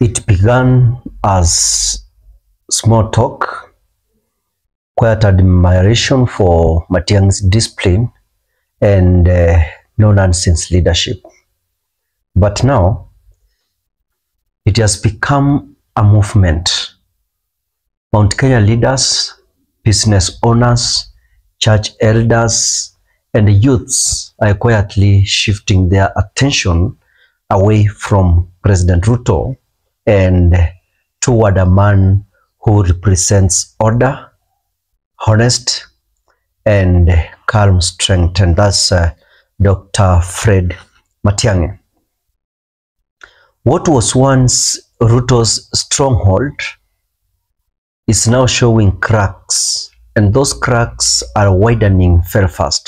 It began as small talk, quiet admiration for Matiang'i's discipline and no-nonsense leadership. But now, it has become a movement. Mount Kenya leaders, business owners, church elders, and youths are quietly shifting their attention away from President Ruto and toward a man who represents order, honest, and calm strength, and that's Dr. Fred Matiang'i. What was once Ruto's stronghold is now showing cracks, and those cracks are widening very fast.